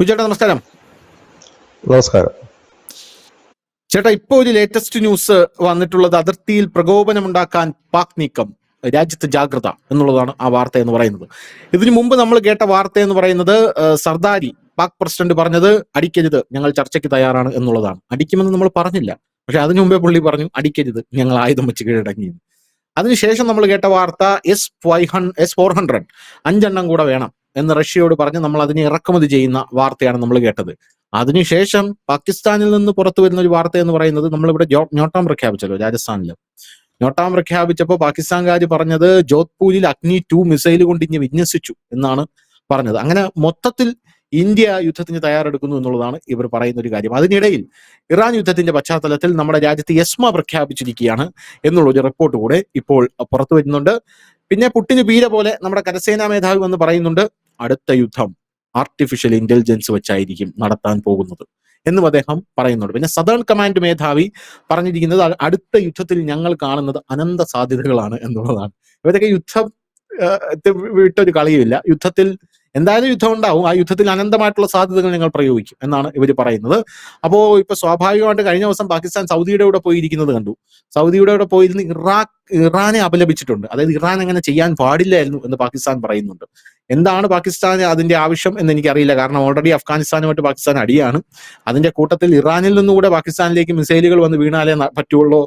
ചേട്ടാ നമസ്കാരം. നമസ്കാരം ചേട്ടാ, ഇപ്പൊ ഒരു ലേറ്റസ്റ്റ് ന്യൂസ് വന്നിട്ടുള്ളത് അതിർത്തിയിൽ പ്രകോപനമുണ്ടാക്കാൻ പാക് നീക്കം, രാജ്യത്ത് ജാഗ്രത എന്നുള്ളതാണ് ആ വാർത്ത എന്ന് പറയുന്നത്. ഇതിനു മുമ്പ് നമ്മൾ കേട്ട വാർത്ത എന്ന് പറയുന്നത് സർദാരി പാക് പ്രസിഡന്റ് പറഞ്ഞത് അടിക്കരുത്, ഞങ്ങൾ ചർച്ചയ്ക്ക് തയ്യാറാണ് എന്നുള്ളതാണ്. അടിക്കുമെന്ന് നമ്മൾ പറഞ്ഞില്ല, പക്ഷെ അതിനു മുമ്പേ പുള്ളി പറഞ്ഞു അടിക്കരുത്, ഞങ്ങൾ ആയുധം വെച്ച് കീഴടങ്ങി. അതിനുശേഷം നമ്മൾ കേട്ട വാർത്ത S-400 5 കൂടെ വേണം എന്ന് റഷ്യയോട് പറഞ്ഞ് നമ്മൾ അതിനെ ഇറക്കുമതി ചെയ്യുന്ന വാർത്തയാണ് നമ്മൾ കേട്ടത്. അതിനുശേഷം പാകിസ്ഥാനിൽ നിന്ന് പുറത്തു വരുന്ന ഒരു വാർത്ത എന്ന് പറയുന്നത് നമ്മളിവിടെ ഞോട്ടാം പ്രഖ്യാപിച്ചല്ലോ, രാജസ്ഥാനില് ഞോട്ടാം പ്രഖ്യാപിച്ചപ്പോൾ പാകിസ്ഥാൻകാർ പറഞ്ഞത് ജോധ്പൂരിൽ Agni-2 മിസൈൽ കൊണ്ട് ഇനി വിന്യസിച്ചു എന്നാണ് പറഞ്ഞത്. അങ്ങനെ മൊത്തത്തിൽ ഇന്ത്യ യുദ്ധത്തിന് തയ്യാറെടുക്കുന്നു എന്നുള്ളതാണ് ഇവർ പറയുന്ന ഒരു കാര്യം. അതിനിടയിൽ ഇറാൻ യുദ്ധത്തിന്റെ പശ്ചാത്തലത്തിൽ നമ്മുടെ രാജ്യത്ത് എസ്മ പ്രഖ്യാപിച്ചിരിക്കുകയാണ് എന്നുള്ളൊരു റിപ്പോർട്ട് കൂടെ ഇപ്പോൾ പുറത്തു വരുന്നുണ്ട്. പിന്നെ പുട്ടിന് പീര പോലെ നമ്മുടെ കരസേനാ മേധാവി വന്ന് പറയുന്നുണ്ട് അടുത്ത യുദ്ധം ആർട്ടിഫിഷ്യൽ ഇന്റലിജൻസ് വെച്ചായിരിക്കും നടത്താൻ പോകുന്നത് എന്നും അദ്ദേഹം പറയുന്നുണ്ട്. പിന്നെ സദേൺ കമാൻഡ് മേധാവി പറഞ്ഞിരിക്കുന്നത് അടുത്ത യുദ്ധത്തിൽ ഞങ്ങൾ കാണുന്നത് അനന്ത സാധ്യതകളാണ് എന്നുള്ളതാണ്. ഇവരൊക്കെ യുദ്ധം വിട്ടൊരു കളിയുമില്ല. യുദ്ധത്തിൽ എന്തായാലും യുദ്ധം ഉണ്ടാവും, ആ യുദ്ധത്തിൽ അനന്തമായിട്ടുള്ള സാധ്യതകൾ ഞങ്ങൾ പ്രയോഗിക്കും എന്നാണ് ഇവർ പറയുന്നത്. അപ്പോൾ ഇപ്പൊ സ്വാഭാവികമായിട്ട് കഴിഞ്ഞ ദിവസം പാകിസ്ഥാൻ സൗദിയുടെ കൂടെ പോയിരിക്കുന്നത് കണ്ടു. സൗദിയുടെ കൂടെ പോയിരുന്ന് ഇറാനെ അപലപിച്ചിട്ടുണ്ട്. അതായത് ഇറാൻ അങ്ങനെ ചെയ്യാൻ പാടില്ലായിരുന്നു എന്ന് പാകിസ്ഥാൻ പറയുന്നുണ്ട്. എന്താണ് പാകിസ്ഥാന് അതിന്റെ ആവശ്യം എന്ന് എനിക്കറിയില്ല. കാരണം ഓൾറെഡി അഫ്ഗാനിസ്ഥാനുമായിട്ട് പാകിസ്ഥാൻ അടിയാണ്. അതിന്റെ കൂട്ടത്തിൽ ഇറാനിൽ നിന്നുകൂടെ പാകിസ്ഥാനിലേക്ക് മിസൈലുകൾ വന്ന് വീണാലേ പറ്റുള്ളൂ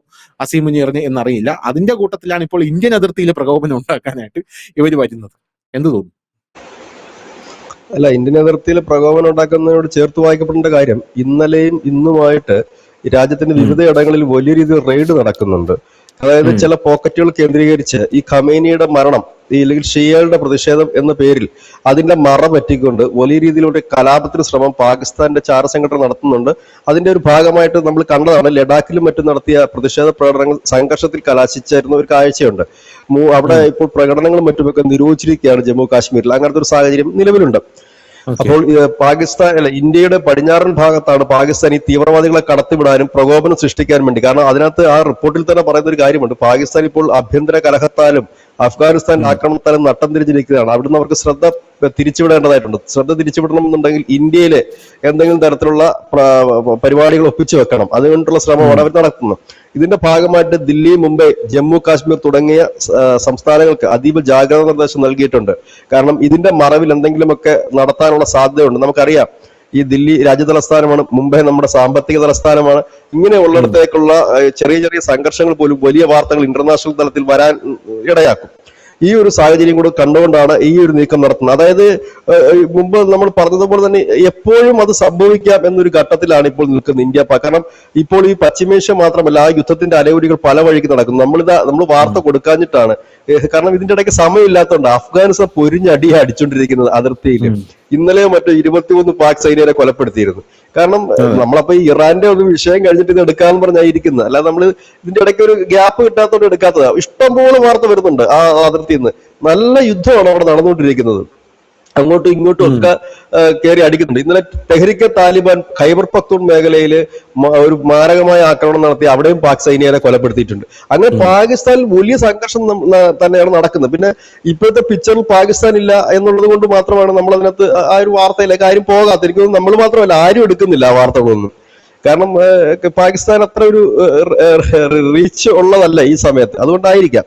അസീം മുനീറിന് എന്നറിയില്ല. അതിന്റെ കൂട്ടത്തിലാണ് ഇപ്പോൾ ഇന്ത്യൻ അതിർത്തിയിൽ പ്രകോപനം ഉണ്ടാക്കാനായിട്ട് ഇവർ വരുന്നത്. എന്ത് തോന്നുന്നു? അല്ല, ഇന്ത്യൻ അതിർത്തിയിൽ പ്രകോപനം ഉണ്ടാക്കുന്നതിനോട് ചേർത്ത് വായിക്കപ്പെടേണ്ട കാര്യം, ഇന്നലെയും ഇന്നുമായിട്ട് രാജ്യത്തിന്റെ വിവിധ ഇടങ്ങളിൽ വലിയ രീതിയിൽ റെയ്ഡ് നടക്കുന്നുണ്ട്. അതായത് ചില പോക്കറ്റുകൾ കേന്ദ്രീകരിച്ച് ഈ ഖമേനിയുടെ മരണം അല്ലെങ്കിൽ ഷിയകളുടെ പ്രതിഷേധം എന്ന പേരിൽ അതിന്റെ മറ പറ്റിക്കൊണ്ട് വലിയ രീതിയിലൂടെ കലാപത്തിന് ശ്രമം പാകിസ്ഥാന്റെ ചാരസംഘടന നടത്തുന്നുണ്ട്. അതിന്റെ ഒരു ഭാഗമായിട്ട് നമ്മൾ കണ്ടതാണ് ലഡാക്കിലും മറ്റും നടത്തിയ പ്രതിഷേധ പ്രകടനങ്ങൾ സംഘർഷത്തിൽ കലാശിച്ചായിരുന്ന ഒരു കാഴ്ചയുണ്ട്. അവിടെ ഇപ്പോൾ പ്രകടനങ്ങളും മറ്റുമൊക്കെ നിരോധിച്ചിരിക്കുകയാണ് ജമ്മു കാശ്മീരിൽ. അങ്ങനത്തെ ഒരു സാഹചര്യം നിലവിലുണ്ട്. അപ്പോൾ ഇന്ത്യയുടെ പടിഞ്ഞാറൻ ഭാഗത്താണ് പാകിസ്ഥാൻ ഈ തീവ്രവാദികളെ കടത്തിവിടാനും പ്രകോപനം സൃഷ്ടിക്കാനും വേണ്ടി. കാരണം അതിനകത്ത് ആ റിപ്പോർട്ടിൽ തന്നെ പറയുന്ന ഒരു കാര്യമുണ്ട്, പാകിസ്ഥാൻ ഇപ്പോൾ ആഭ്യന്തര കലഹത്താലും അഫ്ഗാനിസ്ഥാൻ ആക്രമണത്താലും നട്ടം തിരിഞ്ഞിരിക്കുകയാണ്. അവിടുന്ന് അവർക്ക് ശ്രദ്ധ തിരിച്ചുവിടേണ്ടതായിട്ടുണ്ട്. ശ്രദ്ധ തിരിച്ചുവിടണം എന്നുണ്ടെങ്കിൽ ഇന്ത്യയിലെ എന്തെങ്കിലും തരത്തിലുള്ള പരിപാടികൾ ഒപ്പിച്ചു വെക്കണം. അതുകൊണ്ടുള്ള ശ്രമമാണ് അവർ നടത്തുന്നത്. ഇതിന്റെ ഭാഗമായിട്ട് ദില്ലി, മുംബൈ, ജമ്മു കാശ്മീർ തുടങ്ങിയ സംസ്ഥാനങ്ങൾക്ക് അതീവ ജാഗ്രതാ നിർദ്ദേശം നൽകിയിട്ടുണ്ട്. കാരണം ഇതിന്റെ മറവിൽ എന്തെങ്കിലുമൊക്കെ നടത്താനുള്ള സാധ്യതയുണ്ട്. നമുക്കറിയാം, ഈ ദില്ലി രാജ്യതലസ്ഥാനമാണ്, മുംബൈ നമ്മുടെ സാമ്പത്തിക തലസ്ഥാനമാണ്. ഇങ്ങനെ ഉള്ളിടത്തേക്കുള്ള ചെറിയ ചെറിയ സംഘർഷങ്ങൾ പോലും വലിയ വാർത്തകൾ ഇന്റർനാഷണൽ തലത്തിൽ വരാൻ ഇടയാക്കും. ഈ ഒരു സാഹചര്യം കൂടെ കണ്ടുകൊണ്ടാണ് ഈ ഒരു നീക്കം നടത്തുന്നത്. അതായത് മുമ്പ് നമ്മൾ പറഞ്ഞതുപോലെ തന്നെ എപ്പോഴും അത് സംഭവിക്കാം എന്നൊരു ഘട്ടത്തിലാണ് ഇപ്പോൾ നിൽക്കുന്നത് ഇന്ത്യ. കാരണം ഇപ്പോൾ ഈ പശ്ചിമേഷ്യ മാത്രമല്ല, ആ യുദ്ധത്തിന്റെ അലയൊലികൾ പല വഴിക്ക് നടക്കുന്നു. നമ്മൾ വാർത്ത കൊടുക്കാഞ്ഞിട്ടാണ്. കാരണം ഇതിന്റെ ഇടയ്ക്ക് സമയമില്ലാത്തതുകൊണ്ട് അഫ്ഗാനിസ്ഥാൻ പൊരിഞ്ഞടി അടിച്ചുകൊണ്ടിരിക്കുന്നത് അതിർത്തിയിൽ. ഇന്നലെയോ മറ്റോ 21 പാക് സൈനികരെ കൊലപ്പെടുത്തിയിരുന്നു. കാരണം നമ്മളപ്പോ ഈ ഇറാന്റെ ഒരു വിഷയം കഴിഞ്ഞിട്ട് ഇത് എടുക്കാന്ന് പറഞ്ഞായിരിക്കുന്നത്. അല്ലാതെ നമ്മൾ ഇതിന്റെ ഇടയ്ക്ക് ഒരു ഗ്യാപ്പ് കിട്ടാത്തതുകൊണ്ട് എടുക്കാത്തതാ. ഇഷ്ടംപോലെ വാർത്ത വരുന്നുണ്ട് ആ അതിർത്തിയിൽ നിന്ന്. നല്ല യുദ്ധമാണ് അവിടെ നടന്നുകൊണ്ടിരിക്കുന്നത്. അങ്ങോട്ടും ഇങ്ങോട്ടും ഒക്കെ കയറി അടിക്കുന്നുണ്ട്. ഇന്നലെ തെഹ്രിക്കെ താലിബാൻ ഖൈബർ പഖ്തൂൺ മേഖലയിൽ ഒരു മാരകമായ ആക്രമണം നടത്തി അവിടെയും പാക് സൈനികരെ കൊലപ്പെടുത്തിയിട്ടുണ്ട്. അങ്ങനെ പാകിസ്ഥാനിൽ വലിയ സംഘർഷം തന്നെയാണ് നടക്കുന്നത്. പിന്നെ ഇപ്പോഴത്തെ പിക്ചറിൽ പാകിസ്ഥാൻ ഇല്ല എന്നുള്ളത് കൊണ്ട് മാത്രമാണ് നമ്മൾ അതിനകത്ത് ആ ഒരു വാർത്തയിലേക്ക് ആരും പോകാത്ത. എനിക്ക് നമ്മൾ മാത്രമല്ല, ആരും എടുക്കുന്നില്ല ആ വാർത്തകളൊന്നും. കാരണം പാകിസ്ഥാൻ അത്ര ഒരു റീച്ച് ഉള്ളതല്ല ഈ സമയത്ത്, അതുകൊണ്ടായിരിക്കാം.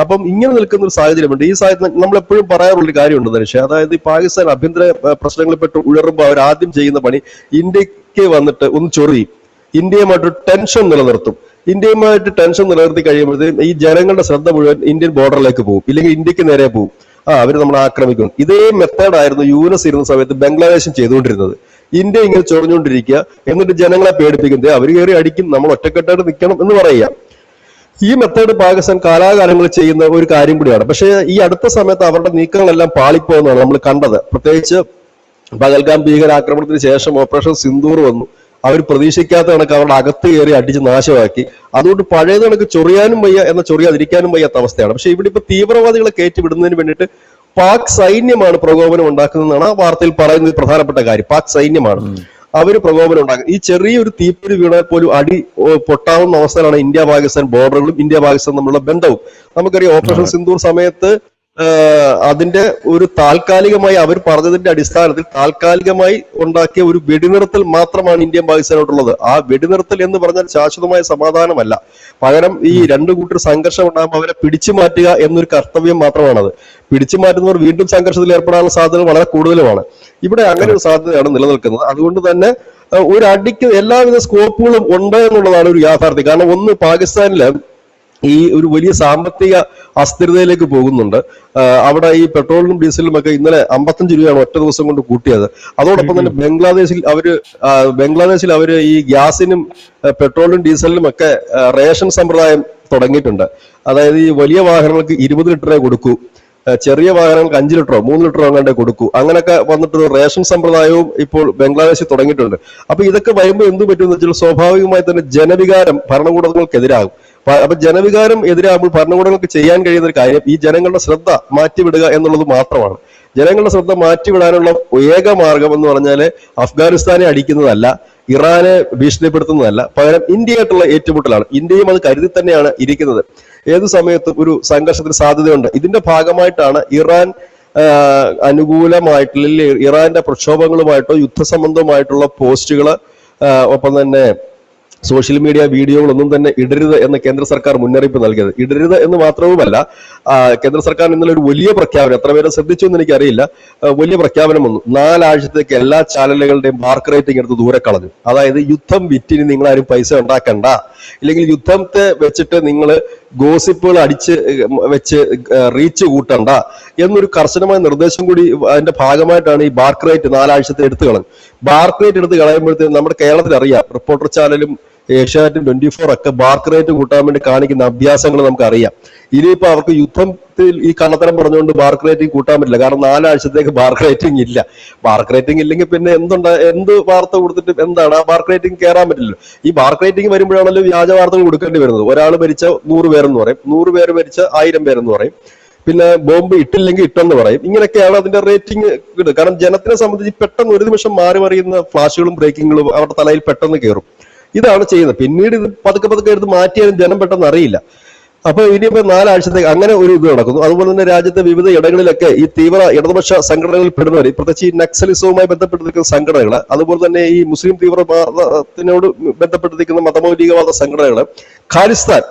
അപ്പം ഇങ്ങനെ നിൽക്കുന്ന ഒരു സാഹചര്യമുണ്ട്. ഈ സാഹചര്യം നമ്മൾ എപ്പോഴും പറയാറുള്ളൊരു കാര്യമുണ്ട് ധനുഷ്. അതായത് ഈ പാകിസ്ഥാൻ ആഭ്യന്തര പ്രശ്നങ്ങളിൽ പെട്ട് ഉയർമ്പോൾ അവർ ആദ്യം ചെയ്യുന്ന പണി ഇന്ത്യക്ക് വന്നിട്ട് ഒന്ന് ചൊറിയും, ഇന്ത്യയുമായിട്ട് ടെൻഷൻ നിലനിർത്തും. ഇന്ത്യയുമായിട്ട് ടെൻഷൻ നിലനിർത്തി കഴിയുമ്പോഴത്തേക്കും ഈ ജനങ്ങളുടെ ശ്രദ്ധ മുഴുവൻ ഇന്ത്യൻ ബോർഡറിലേക്ക് പോകും, ഇല്ലെങ്കിൽ ഇന്ത്യക്ക് നേരെ പോകും. അവർ നമ്മളെ ആക്രമിക്കും. ഇതേ മെത്തേഡായിരുന്നു യൂനസ് ഇരുന്ന സമയത്ത് ബംഗ്ലാദേശും ചെയ്തുകൊണ്ടിരുന്നത്. ഇന്ത്യ ഇങ്ങനെ ചൊറിഞ്ഞുകൊണ്ടിരിക്കുക, എന്നിട്ട് ജനങ്ങളെ പേടിപ്പിക്കുന്നത് അവർ കയറി അടിക്കും, നമ്മൾ ഒറ്റക്കെട്ടായിട്ട് നിൽക്കണം എന്ന് പറയുക. ഈ മെത്തേഡ് പാകിസ്ഥാൻ കാലാകാലങ്ങളിൽ ചെയ്യുന്ന ഒരു കാര്യം കൂടിയാണ്. പക്ഷേ ഈ അടുത്ത സമയത്ത് അവരുടെ നീക്കങ്ങളെല്ലാം പാളിപ്പോകുന്നതാണ് നമ്മൾ കണ്ടത്. പ്രത്യേകിച്ച് പഹൽഗാം ഭീകരാക്രമണത്തിന് ശേഷം ഓപ്പറേഷൻ സിന്ദൂർ വന്നു. അവർ പ്രതീക്ഷിക്കാത്ത കണക്ക് അവരുടെ അകത്ത് കയറി അടിച്ച് നാശമാക്കി. അതുകൊണ്ട് പഴയത് കണക്ക് ചൊറിയാനും വയ്യ എന്ന ചൊറിയാതിരിക്കാനും വയ്യാത്ത അവസ്ഥയാണ്. പക്ഷെ ഇവിടെ ഇപ്പൊ തീവ്രവാദികളെ കയറ്റിവിടുന്നതിന് വേണ്ടിയിട്ട് പാക് സൈന്യമാണ് പ്രകോപനം ഉണ്ടാക്കുന്നതെന്നാണ് ആ വാർത്തയിൽ പറയുന്നത്. പ്രധാനപ്പെട്ട കാര്യം പാക് സൈന്യമാണ് അവര് പ്രകോപനം ഉണ്ടാക്കുക. ഈ ചെറിയൊരു തീപ്പൊരി വീണാൽ പോലും അടി പൊട്ടാവുന്ന അവസ്ഥയിലാണ് ഇന്ത്യ പാകിസ്ഥാൻ ബോർഡറുകളും ഇന്ത്യ പാകിസ്ഥാൻ തമ്മിലുള്ള ബന്ധവും. നമുക്കറിയാം, ഓപ്പറേഷൻ സിന്ദൂർ സമയത്ത് അതിന്റെ ഒരു താൽക്കാലികമായി അവർ പറഞ്ഞതിന്റെ അടിസ്ഥാനത്തിൽ താൽക്കാലികമായി ഉണ്ടാക്കിയ ഒരു വെടിനിർത്തൽ മാത്രമാണ് ഇന്ത്യയും പാകിസ്ഥാനോട്ടുള്ളത്. ആ വെടിനിർത്തൽ എന്ന് പറഞ്ഞാൽ ശാശ്വതമായ സമാധാനമല്ല. പകരം ഈ രണ്ടു കൂട്ടർ സംഘർഷം ഉണ്ടാകുമ്പോൾ അവരെ പിടിച്ചു മാറ്റുക എന്നൊരു കർത്തവ്യം മാത്രമാണത്. പിടിച്ചു മാറ്റുന്നവർ വീണ്ടും സംഘർഷത്തിൽ ഏർപ്പെടാനുള്ള സാധ്യത വളരെ കൂടുതലുമാണ്. ഇവിടെ അങ്ങനെ ഒരു സാധ്യതയാണ് നിലനിൽക്കുന്നത്. അതുകൊണ്ട് തന്നെ ഒരു അടിക്ക് എല്ലാവിധ സ്കോപ്പുകളും ഉണ്ട് എന്നുള്ളതാണ് ഒരു യാഥാർത്ഥ്യം. കാരണം ഒന്ന്, പാകിസ്ഥാനില് ഈ ഒരു വലിയ സാമ്പത്തിക അസ്ഥിരതയിലേക്ക് പോകുന്നുണ്ട്. അവിടെ ഈ പെട്രോളിനും ഡീസലിനും ഒക്കെ ഇന്നലെ 55 രൂപയാണ് ഒറ്റ ദിവസം കൊണ്ട് കൂട്ടിയത്. അതോടൊപ്പം തന്നെ ബംഗ്ലാദേശിൽ അവര് ഈ ഗ്യാസിനും പെട്രോളിനും ഡീസലിനും ഒക്കെ റേഷൻ സമ്പ്രദായം തുടങ്ങിയിട്ടുണ്ട്. അതായത് ഈ വലിയ വാഹനങ്ങൾക്ക് 20 ലിറ്ററേ കൊടുക്കൂ, ചെറിയ വാഹനങ്ങൾക്ക് 5 ലിറ്ററോ 3 ലിറ്ററോ അങ്ങാണ്ടേ കൊടുക്കൂ. അങ്ങനെയൊക്കെ വന്നിട്ടൊരു റേഷൻ സമ്പ്രദായവും ഇപ്പോൾ ബംഗ്ലാദേശിൽ തുടങ്ങിയിട്ടുണ്ട്. അപ്പൊ ഇതൊക്കെ വരുമ്പോൾ എന്ത് പറ്റുമെന്ന് വെച്ചാൽ സ്വാഭാവികമായി തന്നെ ജനവികാരം ഭരണകൂടങ്ങൾക്കെതിരാകും. അപ്പൊ ജനവികാരം എതിരാകുമ്പോൾ ഭരണകൂടങ്ങൾക്ക് ചെയ്യാൻ കഴിയുന്ന ഒരു കാര്യം ഈ ജനങ്ങളുടെ ശ്രദ്ധ മാറ്റിവിടുക എന്നുള്ളത് മാത്രമാണ്. ജനങ്ങളുടെ ശ്രദ്ധ മാറ്റിവിടാനുള്ള ഏക മാർഗം എന്ന് പറഞ്ഞാല് അഫ്ഗാനിസ്ഥാനെ അടിക്കുന്നതല്ല, ഇറാനെ ഭീഷണിപ്പെടുത്തുന്നതല്ല, പകരം ഇന്ത്യയായിട്ടുള്ള ഏറ്റുമുട്ടലാണ്. ഇന്ത്യയും അത് കരുതി തന്നെയാണ് ഇരിക്കുന്നത്. ഏതു സമയത്തും ഒരു സംഘർഷത്തിന് സാധ്യതയുണ്ട്. ഇതിന്റെ ഭാഗമായിട്ടാണ് ഇറാൻ അനുകൂലമായിട്ടുള്ള ഇറാന്റെ പ്രക്ഷോഭങ്ങളുമായിട്ടോ യുദ്ധസംബന്ധമായിട്ടുള്ള പോസ്റ്റുകള് ഒപ്പം തന്നെ സോഷ്യൽ മീഡിയ വീഡിയോകളൊന്നും തന്നെ ഇടരുത് എന്ന് കേന്ദ്ര സർക്കാർ മുന്നറിയിപ്പ് നൽകിയത്. ഇടരുത് എന്ന് മാത്രവുമല്ല, കേന്ദ്ര സർക്കാർ ഇന്നലെ ഒരു വലിയ പ്രഖ്യാപനം, എത്ര പേരെ ശ്രദ്ധിച്ചു എന്ന് എനിക്കറിയില്ല, വലിയ പ്രഖ്യാപനം വന്നു. 4 ആഴ്ചത്തേക്ക് എല്ലാ ചാനലുകളുടെയും മാർക്ക് റേറ്റിംഗ് എടുത്ത് ദൂരെ കളഞ്ഞു. അതായത് യുദ്ധം വിറ്റിന് നിങ്ങളാരും പൈസ ഉണ്ടാക്കണ്ട, ഇല്ലെങ്കിൽ യുദ്ധത്തെ വെച്ചിട്ട് നിങ്ങൾ ഗോസിപ്പുകൾ അടിച്ച് വെച്ച് റീച്ച് കൂട്ടണ്ട എന്നൊരു കർശനമായ നിർദ്ദേശം കൂടി അതിന്റെ ഭാഗമായിട്ടാണ് ഈ ബാർക്ക് റേറ്റ് 4 ആഴ്ചത്തെ എടുത്തു കളഞ്ഞു. ബാർക്ക് റേറ്റ് എടുത്ത് കളയുമ്പോഴത്തേക്കും നമ്മുടെ കേരളത്തിൽ അറിയാം, റിപ്പോർട്ടർ ചാനലും ഏഷ്യാനെറ്റും 24 ഒക്കെ ബാർക്ക് റേറ്റ് കൂട്ടാൻ വേണ്ടി കാണിക്കുന്ന അഭ്യാസങ്ങൾ നമുക്കറിയാം. ഇനിയിപ്പോ അവർക്ക് യുദ്ധത്തിൽ ഈ കള്ളത്തരം പറഞ്ഞുകൊണ്ട് ബാർക്ക് റേറ്റിംഗ് കൂട്ടാൻ പറ്റില്ല. കാരണം 4 ആഴ്ചത്തേക്ക് ബാർക്ക് റേറ്റിംഗ് ഇല്ല. ബാർക്ക് റേറ്റിംഗ് ഇല്ലെങ്കിൽ പിന്നെ എന്ത് വാർത്ത കൊടുത്തിട്ട് എന്താണ്? ആ ബാർക്ക് റേറ്റിംഗ് കയറാൻ പറ്റില്ലല്ലോ. ഈ ബാർക്ക് റേറ്റിംഗ് വരുമ്പോഴാണല്ലോ വ്യാജ വാർത്തകൾ കൊടുക്കേണ്ടി വരുന്നത്. ഒരാൾ മരിച്ച 100 പേരെന്ന് പറയും, 100 പേര് മരിച്ച 1000 പേരെന്ന് പറയും, പിന്നെ ബോംബ് ഇട്ടില്ലെങ്കിൽ ഇട്ടെന്ന് പറയും. ഇങ്ങനെയൊക്കെയാണ് അതിന്റെ റേറ്റിംഗ് കിട്ടുക. കാരണം ജനത്തിനെ സംബന്ധിച്ച് പെട്ടെന്ന് ഒരു നിമിഷം മാറി മറിയുന്ന ഫ്ലാഷുകളും ബ്രേക്കിങ്ങുകളും അവരുടെ തലയിൽ പെട്ടെന്ന് കയറും. ഇതാണ് ചെയ്യുന്നത്. പിന്നീട് ഇത് പതുക്കെ എടുത്ത് മാറ്റിയാലും ജനം പെട്ടെന്ന് അറിയില്ല. അപ്പൊ ഇനിയിപ്പോ 4 ആഴ്ചത്തേക്ക് അങ്ങനെ ഒരു ഇത് നടക്കുന്നു. അതുപോലെ തന്നെ രാജ്യത്തെ വിവിധ ഇടങ്ങളിലൊക്കെ ഈ തീവ്ര ഇടതുപക്ഷ സംഘടനകളിൽ പെടുന്നവർ, പ്രത്യേകിച്ച് ഈ നക്സലിസവുമായി ബന്ധപ്പെട്ടിരിക്കുന്ന സംഘടനകൾ, അതുപോലെ തന്നെ ഈ മുസ്ലിം തീവ്രവാദത്തിനോട് ബന്ധപ്പെട്ടിരിക്കുന്ന മതമൗലികവാദ സംഘടനകൾ, ഖാലിസ്ഥാൻ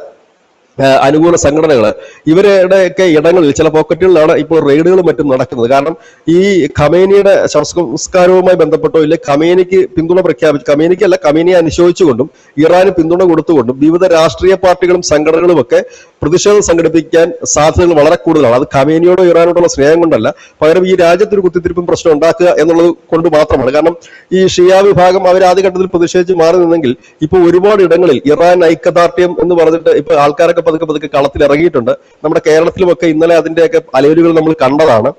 അനുകൂല സംഘടനകൾ, ഇവരുടെയൊക്കെ ഇടങ്ങളിൽ ചില പോക്കറ്റുകളിലാണ് ഇപ്പോൾ റെയ്ഡുകളും മറ്റും നടക്കുന്നത്. കാരണം ഈ ഖമേനിയുടെ ശവസംസ്കാരവുമായി ബന്ധപ്പെട്ടോ ഇല്ലെ ഖമേനിക്ക് പിന്തുണ പ്രഖ്യാപിച്ചു, ഖമേനിക്കല്ല ഖമേനിയെ അനുശോചിച്ചുകൊണ്ടും ഇറാന് പിന്തുണ കൊടുത്തുകൊണ്ടും വിവിധ രാഷ്ട്രീയ പാർട്ടികളും സംഘടനകളും ഒക്കെ പ്രതിഷേധം സംഘടിപ്പിക്കാൻ സാധ്യതകൾ വളരെ കൂടുതലാണ്. അത് ഖമേനിയോടോ ഇറാനോടുള്ള സ്നേഹം കൊണ്ടല്ല, പകരം ഈ രാജ്യത്തൊരു കുത്തിത്തിരിപ്പും പ്രശ്നം ഉണ്ടാക്കുക എന്നുള്ളത് കൊണ്ട് മാത്രമാണ്. കാരണം ഈ ഷിയ വിഭാഗം അവർ ആദ്യഘട്ടത്തിൽ പ്രതിഷേധിച്ച് മാറി നിന്നെങ്കിൽ ഇപ്പോൾ ഒരുപാട് ഇടങ്ങളിൽ ഇറാൻ ഐക്യദാർഢ്യം എന്ന് പറഞ്ഞിട്ട് ഇപ്പൊ ആൾക്കാരൊക്കെ പതുക്കെ കളത്തിൽ ഇറങ്ങിയിട്ടുണ്ട്. നമ്മുടെ കേരളത്തിലുമൊക്കെ ഇന്നലെ അതിന്റെയൊക്കെ അലയലുകൾ നമ്മൾ കണ്ടതാണ്.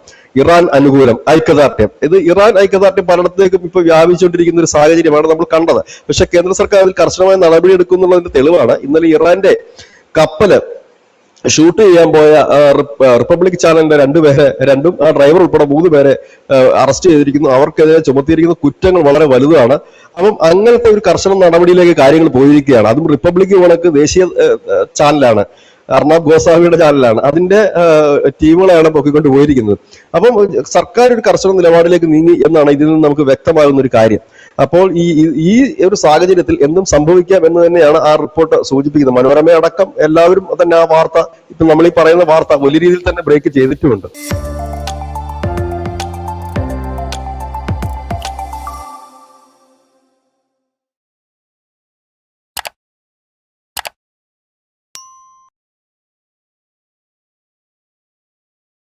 ഇറാൻ അനുകൂലം ഐക്യദാർഢ്യം, ഇത് ഇറാൻ ഐക്യദാർഢ്യം പലയിടത്തേക്കും ഇപ്പൊ വ്യാപിച്ചുകൊണ്ടിരിക്കുന്ന ഒരു സാഹചര്യമാണ് നമ്മൾ കണ്ടത്. പക്ഷെ കേന്ദ്ര സർക്കാർ അതിൽ കർശനമായ നടപടി എടുക്കുന്നുള്ളതിന്റെ തെളിവാണ് ഇന്നലെ ഇറാന്റെ കപ്പല് ഷൂട്ട് ചെയ്യാൻ പോയ റിപ്പബ്ലിക് ചാനലിന്റെ 2 പേരെ, ആ ഡ്രൈവർ ഉൾപ്പെടെ 3 പേരെ അറസ്റ്റ് ചെയ്തിരിക്കുന്നു. അവർക്കെതിരെ ചുമത്തിയിരിക്കുന്ന കുറ്റങ്ങൾ വളരെ വലുതാണ്. അപ്പം അങ്ങനത്തെ ഒരു കർശന നടപടിയിലേക്ക് കാര്യങ്ങൾ പോയിരിക്കുകയാണ്. അതും റിപ്പബ്ലിക് കണക്ക് ദേശീയ ചാനലാണ്, അർണാബ് ഗോസ്വാമിയുടെ ചാനലാണ്, അതിന്റെ ടീമുകളെയാണ് പൊക്കിക്കൊണ്ട് പോയിരിക്കുന്നത്. അപ്പം സർക്കാർ ഒരു കർശന നിലപാടിലേക്ക് നീങ്ങി എന്നാണ് ഇതിൽ നിന്ന് നമുക്ക് വ്യക്തമാകുന്ന ഒരു കാര്യം. അപ്പോൾ ഈ ഒരു സാഹചര്യത്തിൽ എന്തും സംഭവിക്കാം എന്ന് തന്നെയാണ് ആ റിപ്പോർട്ട് സൂചിപ്പിക്കുന്നത്. മനോരമ അടക്കം എല്ലാവരും തന്നെ ആ വാർത്ത, ഇപ്പൊ നമ്മൾ ഈ പറയുന്ന വാർത്ത വലിയ രീതിയിൽ തന്നെ ബ്രേക്ക് ചെയ്തിട്ടുമുണ്ട്.